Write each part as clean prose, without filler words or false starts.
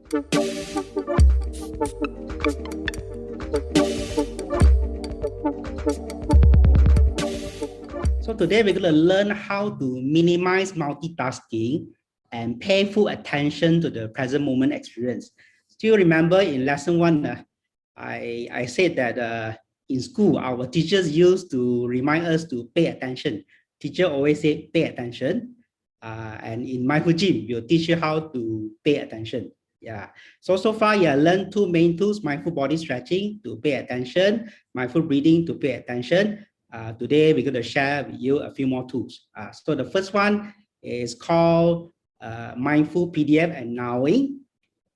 So today we're going to learn how to minimize multitasking and pay full attention to the present moment experience. Still remember in lesson 1, I said that in school, our teachers used to remind us to pay attention. Teacher always say pay attention. And in MindFulGym, we'll teach you how to pay attention. Yeah. So far you have learned 2 main tools: mindful body stretching to pay attention, mindful breathing to pay attention. Today we're going to share with you a few more tools. So the first one is called mindful PDF and nowing.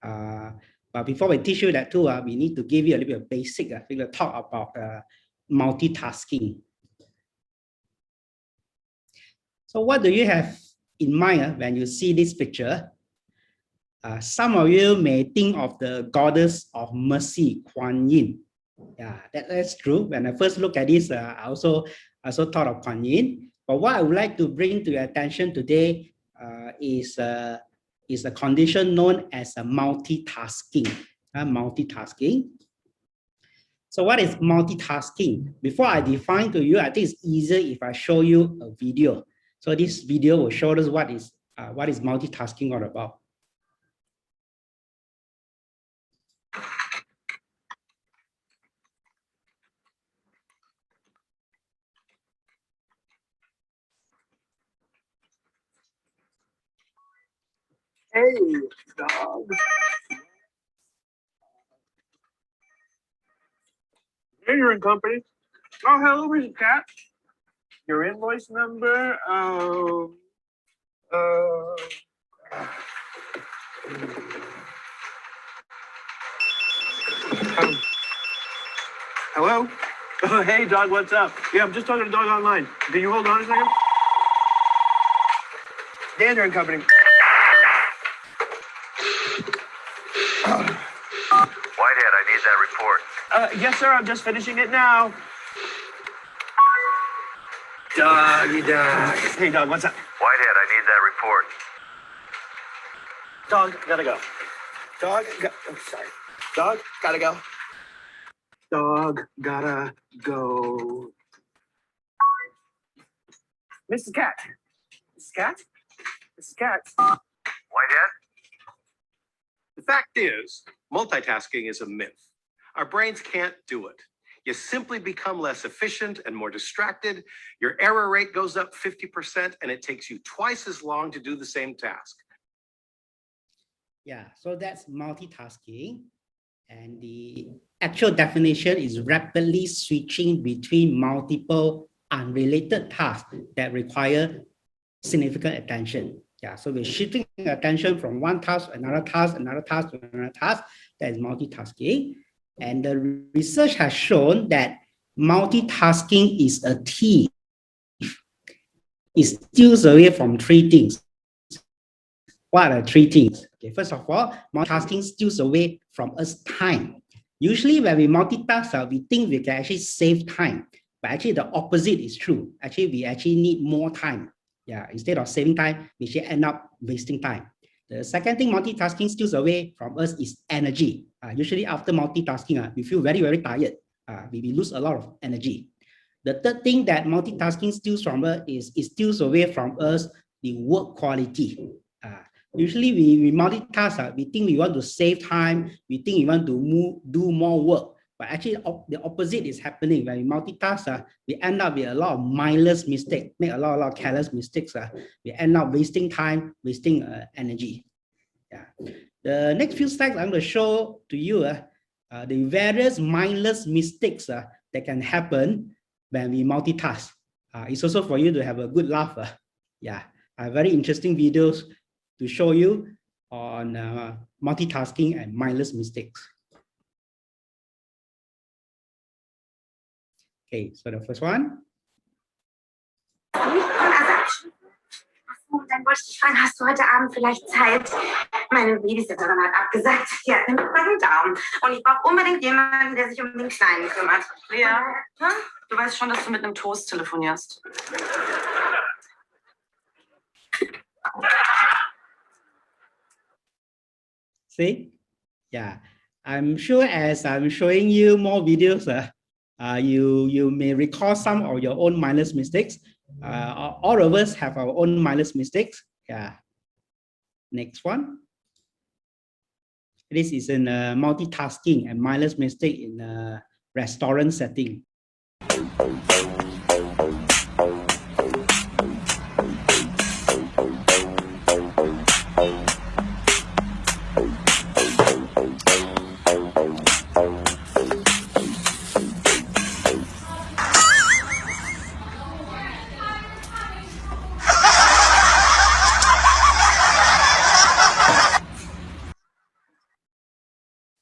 But before we teach you that tool, we need to give you a little bit of basic. We're going to talk about multitasking. So what do you have in mind when you see this picture? Some of you may think of the goddess of mercy, Kuan Yin. Yeah, that's true. When I first look at this, I also thought of Kuan Yin. But what I would like to bring to your attention today is a condition known as multitasking. Multitasking. So what is multitasking? Before I define to you, I think it's easier if I show you a video. So this video will show us what is multitasking all about. Hey, dog. Hey, you're in company. Oh, hello, Mr. Cat. Your invoice number. Hello. Oh, hey, dog. What's up? Yeah, I'm just talking to dog online. Can you hold on a second? Dan, you're in company. Whitehead, I need that report. Yes, sir. I'm just finishing it now. Doggy dog. Hey, dog. What's up? Whitehead, I need that report. Dog, gotta go. Dog, I'm sorry. Dog, gotta go. Dog, gotta go. Mrs. Cat. Mrs. Cat? Mrs. Cat. Whitehead? The fact is, multitasking is a myth. Our brains can't do it. You simply become less efficient and more distracted. Your error rate goes up 50%, and it takes you twice as long to do the same task. Yeah, so that's multitasking. And the actual definition is rapidly switching between multiple unrelated tasks that require significant attention. Yeah, so we're shifting attention from one task to another task, another task to another task. That is multitasking. And the research has shown that multitasking is a thief. It steals away from 3 things. What are 3 things? Okay, first of all, multitasking steals away from us time. Usually when we multitask, we think we can actually save time. But actually the opposite is true. Actually, we actually need more time. Yeah, instead of saving time, we should end up wasting time. The second thing multitasking steals away from us is energy. Usually after multitasking, we feel very, very tired. We lose a lot of energy. The third thing that multitasking steals from us is it steals away from us the work quality. Usually we multitask, we think we want to save time, we think we want to do more work. But actually the opposite is happening. When we multitask, we end up with a lot of mindless mistakes, make a lot of careless mistakes. We end up wasting time, wasting energy. Yeah. The next few slides I'm going to show to you the various mindless mistakes that can happen when we multitask. It's also for you to have a good laugh. Yeah, very interesting videos to show you on multitasking and mindless mistakes. Okay, so the first one. Dann wollte ich dich fragen, hast du heute Abend vielleicht Zeit? Meine Babysitterin hat abgesagt, die hat einen Magen-Darm. Und ich brauche unbedingt jemanden, der sich um den Kleinen kümmert. Ja, du weißt schon, dass du mit einem Toast telefonierst. See, Yeah, I'm sure as I'm showing you more videos, you may recall some of your own mindless mistakes. All of us have our own mindless mistakes. Yeah. Next one. This is in multitasking and mindless mistake in a restaurant setting.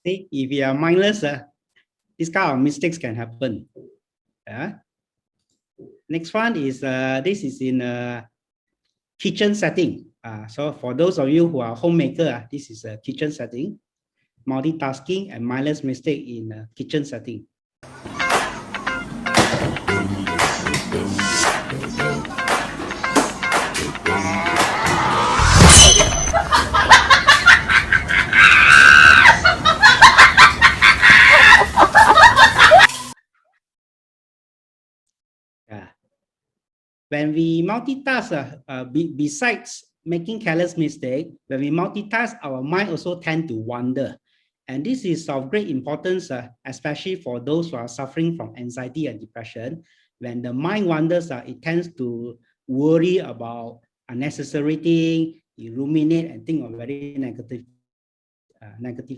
See, if you are mindless, this kind of mistakes can happen. Next one is this is in a kitchen setting. So for those of you who are homemaker, this is a kitchen setting. Multitasking and mindless mistake in a kitchen setting. When we multitask, besides making careless mistake, when we multitask, our mind also tend to wander. And this is of great importance, especially for those who are suffering from anxiety and depression. When the mind wanders, it tends to worry about unnecessary things, you ruminate and think of very negative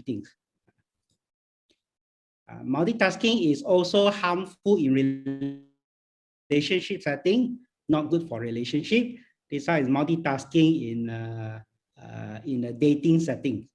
things. Multitasking is also harmful in relationship setting, not good for relationship. This is multitasking in a dating setting.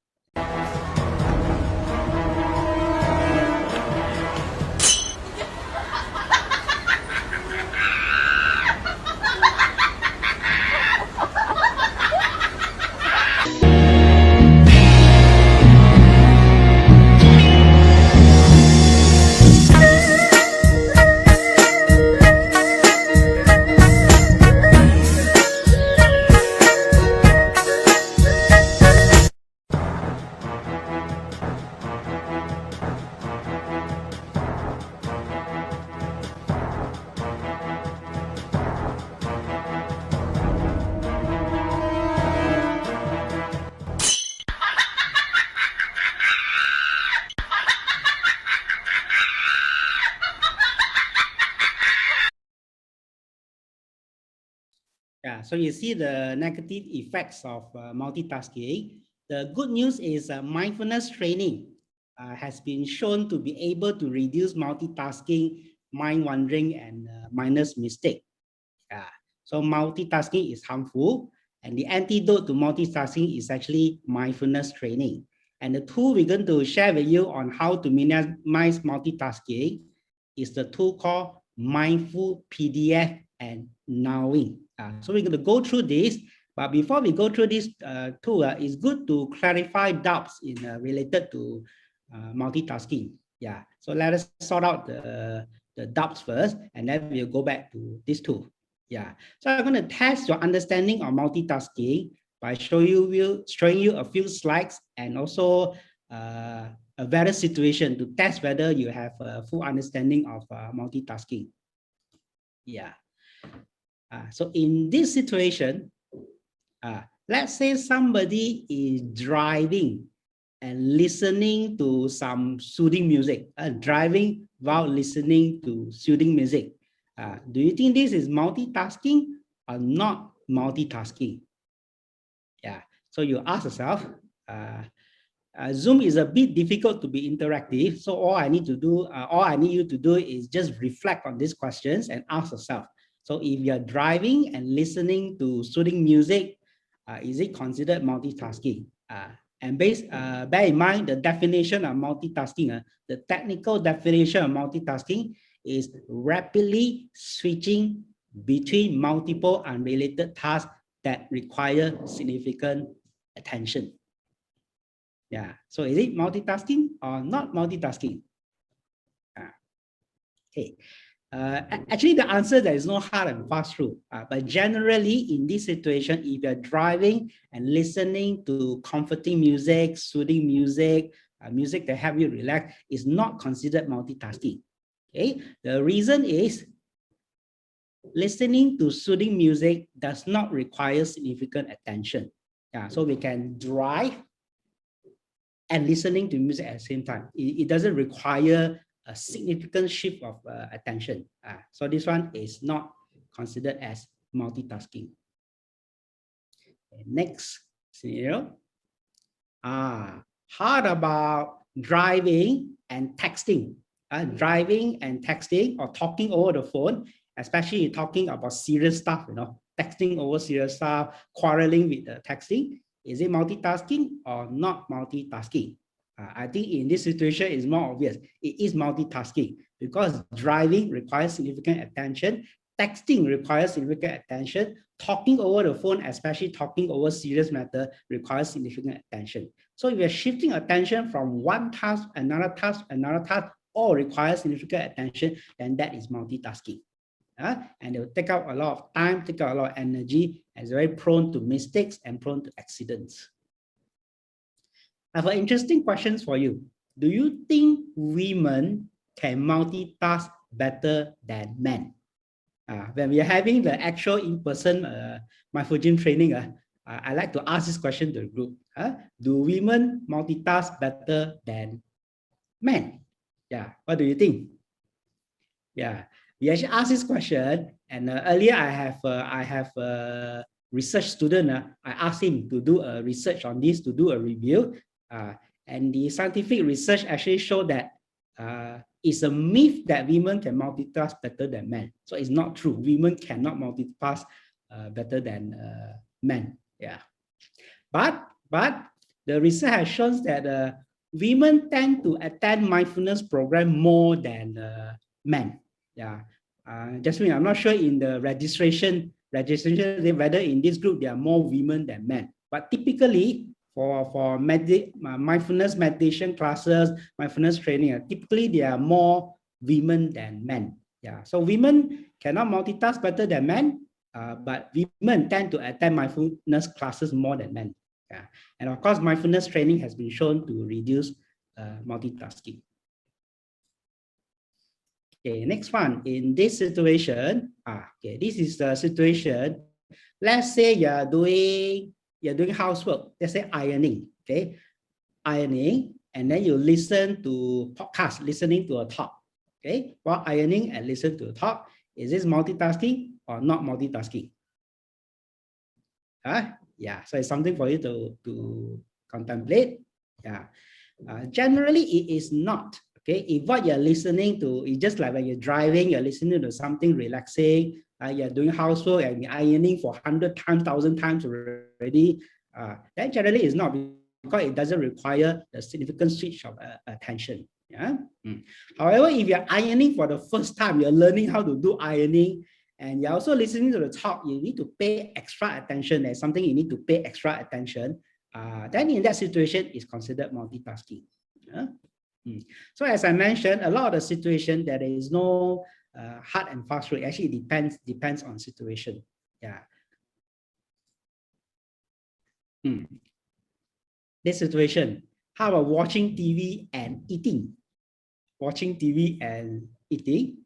Yeah, so you see the negative effects of multitasking. The good news is mindfulness training has been shown to be able to reduce multitasking, mind wandering, and mindless mistake. So multitasking is harmful, and the antidote to multitasking is actually mindfulness training. And the tool we're going to share with you on how to minimize multitasking is the tool called Mindful PDF and Nowing. So we're going to go through this, but before we go through this tool, it's good to clarify doubts in related to multitasking. Yeah, so let us sort out the doubts first, and then we'll go back to this tool. Yeah, so I'm going to test your understanding of multitasking by showing you a few slides and also a various situation to test whether you have a full understanding of multitasking. Yeah. So in this situation, let's say somebody is driving and listening to some soothing music, driving while listening to soothing music. Do you think this is multitasking or not multitasking? Yeah, so you ask yourself, Zoom is a bit difficult to be interactive. So all I need you to do is just reflect on these questions and ask yourself. So if you're driving and listening to soothing music, is it considered multitasking? And bear in mind the definition of multitasking. The technical definition of multitasking is rapidly switching between multiple unrelated tasks that require significant attention. Yeah, so is it multitasking or not multitasking? Okay. Actually, the answer, there is no hard and fast rule. But generally, in this situation, if you're driving and listening to comforting music, soothing music, music that help you relax is not considered multitasking. Okay, the reason is listening to soothing music does not require significant attention. Yeah, so we can drive and listening to music at the same time. It doesn't require a significant shift of attention. So this one is not considered as multitasking. Okay, next scenario. How about driving and texting? Driving and texting or talking over the phone, especially talking about serious stuff, texting over serious stuff, quarreling with the texting. Is it multitasking or not multitasking? I think in this situation it's more obvious. It is multitasking because driving requires significant attention, texting requires significant attention, talking over the phone, especially talking over serious matter, requires significant attention. So if you're shifting attention from one task, another task, all requires significant attention, then that is multitasking. And it will take out a lot of time, take out a lot of energy, and is very prone to mistakes and prone to accidents. I have an interesting question for you. Do you think women can multitask better than men? When we are having the actual in-person MINDFULGym training, I like to ask this question to the group. Do women multitask better than men? Yeah, what do you think? Yeah, we actually asked this question, and earlier I have a research student. I asked him to do a research on this, to do a review, and the scientific research actually showed that it's a myth that women can multitask better than men. So it's not true. Women cannot multitask better than men. Yeah, but the research has shown that women tend to attend mindfulness program more than men. Yeah, Jasmine, I'm not sure in the registration whether in this group there are more women than men. But typically for mindfulness meditation classes, mindfulness training, typically there are more women than men. Yeah, so women cannot multitask better than men, but women tend to attend mindfulness classes more than men. Yeah, and of course, mindfulness training has been shown to reduce multitasking. Okay, next one. In this situation, okay, this is the situation. Let's say you're doing housework. Let's say ironing. Okay, ironing, and then you listen to podcast, listening to a talk. Okay, while ironing and listen to a talk. Is this multitasking or not multitasking? Yeah, so it's something for you to contemplate. Yeah, generally it is not. Okay, if what you're listening to is just like when you're driving, you're listening to something relaxing, you're doing housework and you're ironing for 100 times, 1,000 times already, then generally it's not, because it doesn't require the significant switch of attention. Yeah. However, if you're ironing for the first time, you're learning how to do ironing, and you're also listening to the talk, you need to pay extra attention. There's something you need to pay extra attention. Then in that situation, it's considered multitasking. Yeah? So as I mentioned, a lot of the situation there is no hard and fast rule. Actually, it depends on situation. Yeah. This situation. How about watching TV and eating? Watching TV and eating.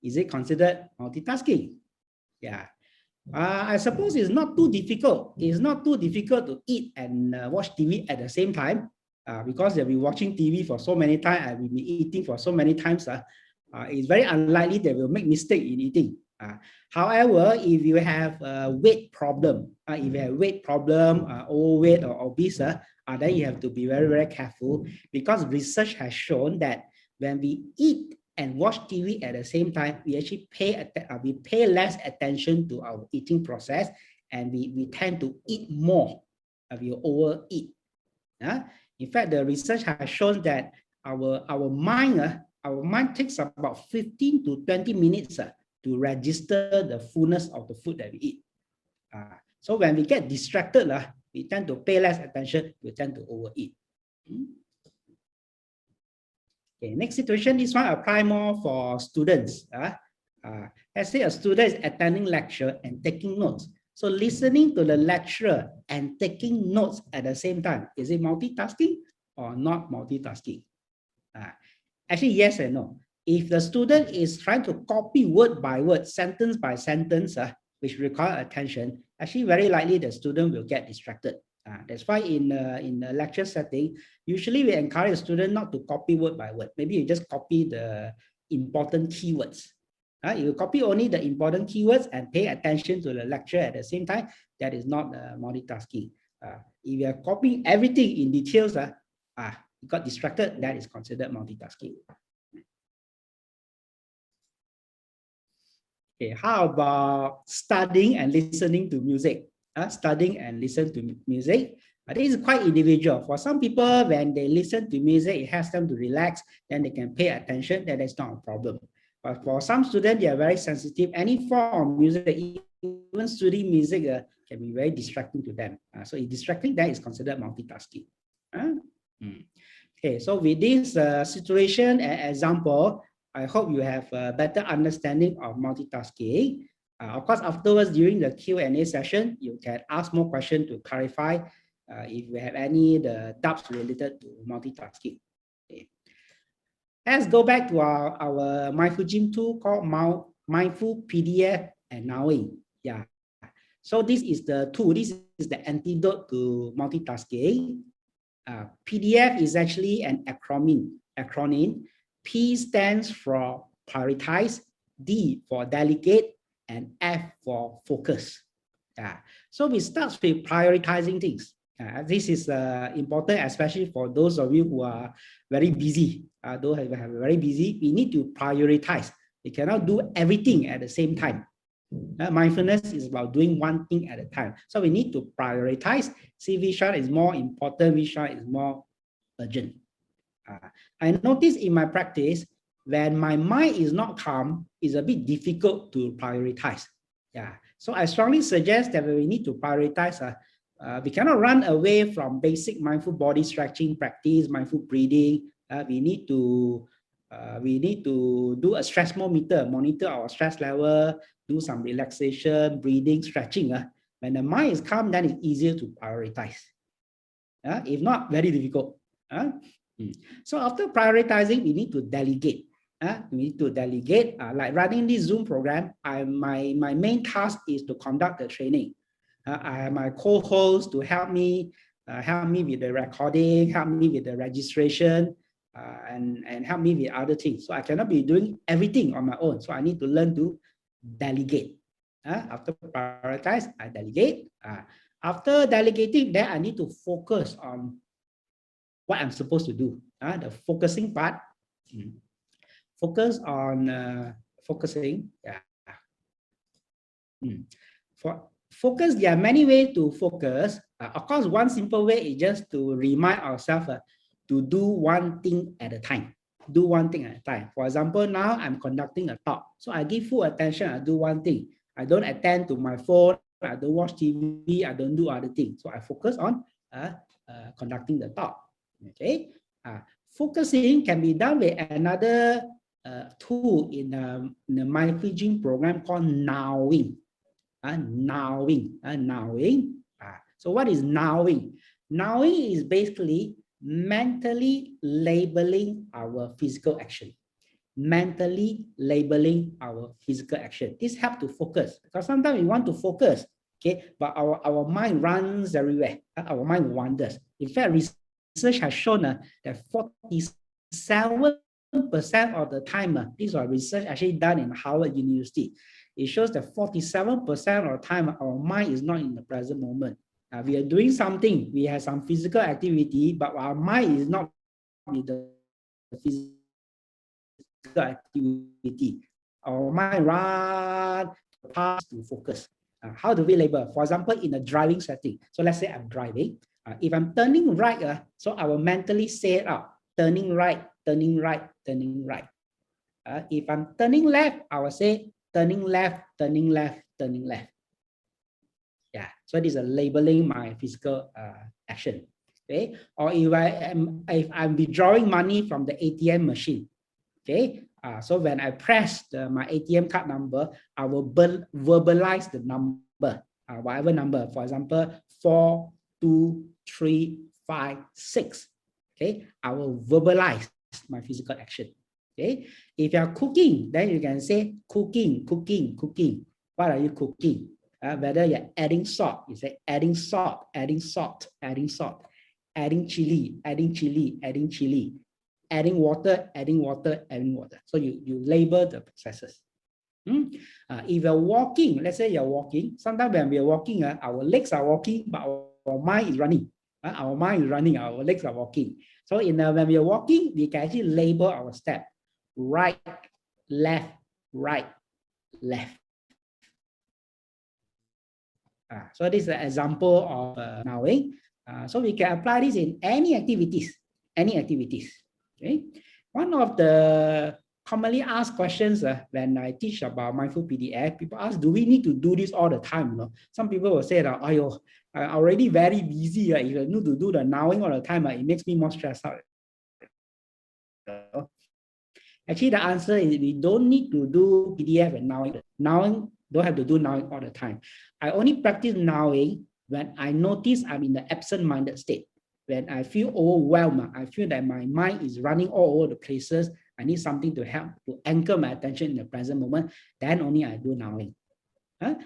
Is it considered multitasking? Yeah. I suppose it's not too difficult. It's not too difficult to eat and watch TV at the same time. Because they'll be watching TV for so many times and we'll be eating for so many times, it's very unlikely they will make mistake in eating. However, if you have a weight problem, overweight or obese, then you have to be very, very careful, because research has shown that when we eat and watch TV at the same time, we actually pay less attention to our eating process, and we tend to eat more. We overeat. In fact, the research has shown that our mind takes about 15 to 20 minutes to register the fullness of the food that we eat. So when we get distracted, we tend to pay less attention, we tend to overeat. Okay, next situation, this one apply more for students. Let's say a student is attending lecture and taking notes. So listening to the lecturer and taking notes at the same time, is it multitasking or not multitasking? Actually, yes and no. If the student is trying to copy word by word, sentence by sentence, which require attention, actually very likely the student will get distracted. That's why in the lecture setting, usually we encourage the student not to copy word by word. Maybe you just copy the important keywords. You copy only the important keywords and pay attention to the lecture at the same time. That is not multitasking. If you are copying everything in details, you got distracted, that is considered multitasking. Okay, how about studying and listening to music? Studying and listen to music. This is quite individual. For some people, when they listen to music, it helps them to relax, then they can pay attention, that is not a problem. But for some students, they are very sensitive. Any form of music, even studying music, can be very distracting to them. So if distracting, that is considered multitasking. Okay, so with this situation and example, I hope you have a better understanding of multitasking. Of course, afterwards, during the Q&A session, you can ask more questions to clarify if you have any doubts related to multitasking. Okay. Let's go back to our MindfulGym tool called Mindful PDF and Nowing. Yeah. So this is the tool. This is the antidote to multitasking. PDF is actually an acronym. P stands for prioritize, D for delegate, and F for focus. So we start with prioritizing things. This is important, especially for those of you who are very busy. Those who are very busy, we need to prioritize. We cannot do everything at the same time. Mindfulness is about doing one thing at a time. So we need to prioritize, see which one is more important, which one is more urgent. I notice in my practice, when my mind is not calm, it's a bit difficult to prioritize. So I strongly suggest that we need to prioritize. We cannot run away from basic mindful body stretching practice, mindful breathing. We need to do a stress monitor our stress level, do some relaxation, breathing, stretching. When the mind is calm, then it's easier to prioritize. If not, very difficult. So after prioritizing, we need to delegate. We need to delegate. Like running this Zoom program, my main task is to conduct the training. I have my co-host to help me with the recording, help me with the registration, and help me with other things. So I cannot be doing everything on my own. So I need to learn to delegate. After prioritize, I delegate. After delegating, then I need to focus on what I'm supposed to do. The focusing part. Focus on focusing. For focus, there are many ways to focus. Of course, one simple way is just to remind ourselves to do one thing at a time. Do one thing at a time. For example, now I'm conducting a talk. So I give full attention, I do one thing. I don't attend to my phone, I don't watch TV, I don't do other things. So I focus on conducting the talk. Okay. Focusing can be done with another tool in the MindfulGym program called Nowing. Nowing. So what is Nowing? Nowing is basically mentally labeling our physical action. Mentally labeling our physical action. This helps to focus, because sometimes we want to focus, okay, but our mind runs everywhere. Our mind wanders. In fact, research has shown that 47% of the time, this was research actually done in Harvard University. It shows that 47% of the time, our mind is not in the present moment. We are doing something, we have some physical activity, but our mind is not in the physical activity. Our mind runs past to focus. How do we label? For example, in a driving setting. So let's say I'm driving. If I'm turning right, so I will mentally say it out. Turning right, turning right, turning right. If I'm turning left, I will say turning left, turning left, turning left. So this is labeling my physical action. Okay, or if I'm withdrawing money from the ATM machine. Okay, so when I press my ATM card number, I will verbalize the number, whatever number. For example, 4, 2, 3, 5, 6. Okay, I will verbalize my physical action. Okay, if you are cooking, then you can say cooking, cooking, cooking. What are you cooking? Whether you're adding salt, you say adding salt, adding salt, adding salt, adding chili, adding chili, adding chili, adding water, adding water, adding water. So you label the processes. If you're walking, let's say you're walking, sometimes when we're walking, our legs are walking, but our mind is running. Our mind is running, our legs are walking. So when we're walking, we can actually label our step. Right, left, right, left. So this is an example of knowing. So we can apply this in any activities. Okay. One of the commonly asked questions when I teach about mindful PDF, people ask, do we need to do this all the time? You know, some people will say that, I'm already very busy. If I need to do the knowing all the time, it makes me more stressed out. Actually, the answer is we don't need to do PDF and knowing. Knowing, don't have to do knowing all the time. I only practice knowing when I notice I'm in the absent-minded state. When I feel overwhelmed, I feel that my mind is running all over the places. I need something to help to anchor my attention in the present moment. Then only I do knowing.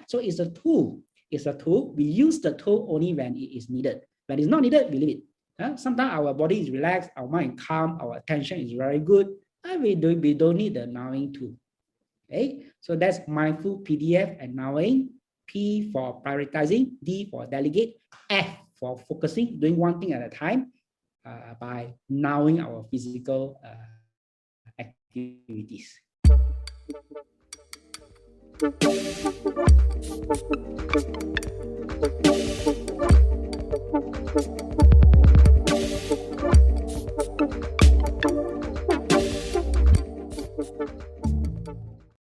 So it's a tool. It's a tool. We use the tool only when it is needed. When it's not needed, we leave it. Sometimes our body is relaxed, our mind is calm, our attention is very good. We don't need the knowing tool. Okay, so that's mindful PDF and knowing. P for prioritizing, D for delegate, F for focusing, doing one thing at a time by knowing our physical activities.